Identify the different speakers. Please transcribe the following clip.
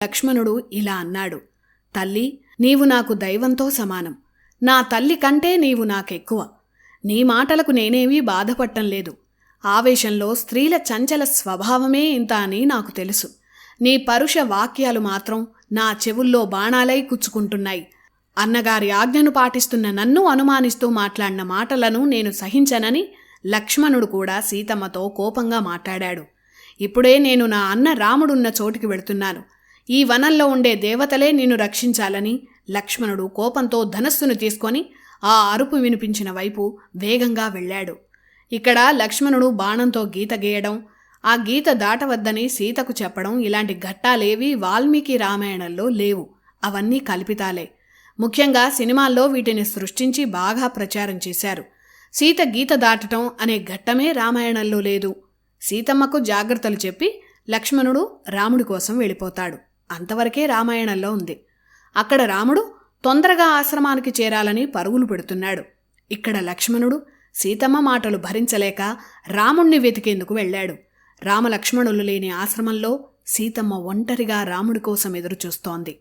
Speaker 1: లక్ష్మణుడు ఇలా అన్నాడు, తల్లి, నీవు నాకు దైవంతో సమానం. నా తల్లి కంటే నీవు నాకెక్కువ. నీ మాటలకు నేనేమీ బాధపడటం లేదు. ఆవేశంలో స్త్రీల చంచల స్వభావమే ఇంత అని నాకు తెలుసు. నీ పరుష వాక్యాలు మాత్రం నా చెవుల్లో బాణాలై కుచ్చుకుంటున్నాయి. అన్నగారి ఆజ్ఞను పాటిస్తున్న నన్ను అనుమానిస్తూ మాట్లాడిన మాటలను నేను సహించనని లక్ష్మణుడు కూడా సీతమ్మతో కోపంగా మాట్లాడాడు. ఇప్పుడే నేను నా అన్న రాముడున్న చోటికి వెళుతున్నాను. ఈ వనంలో ఉండే దేవతలే నిన్ను రక్షించాలని లక్ష్మణుడు కోపంతో ధనస్సును తీసుకొని ఆ అరుపు వినిపించిన వైపు వేగంగా వెళ్ళాడు. ఇక్కడ లక్ష్మణుడు బాణంతో గీత గీయడం, ఆ గీత దాటవద్దని సీతకు చెప్పడం ఇలాంటి ఘట్టాలేవీ వాల్మీకి రామాయణంలో లేవు. అవన్నీ కల్పితాలే. ముఖ్యంగా సినిమాల్లో వీటిని సృష్టించి బాగా ప్రచారం చేశారు. సీత గీత దాటడం అనే ఘట్టమే రామాయణంలో లేదు. సీతమ్మకు జాగ్రత్తలు చెప్పి లక్ష్మణుడు రాముడి కోసం వెళ్ళిపోతాడు. అంతవరకే రామాయణంలో ఉంది. అక్కడ రాముడు తొందరగా ఆశ్రమానికి చేరాలని పరుగులు పెడుతున్నాడు. ఇక్కడ లక్ష్మణుడు సీతమ్మ మాటలు భరించలేక రాముణ్ణి వెతికేందుకు వెళ్ళాడు. రామలక్ష్మణులు లేని ఆశ్రమంలో సీతమ్మ ఒంటరిగా రాముడి కోసం ఎదురుచూస్తోంది.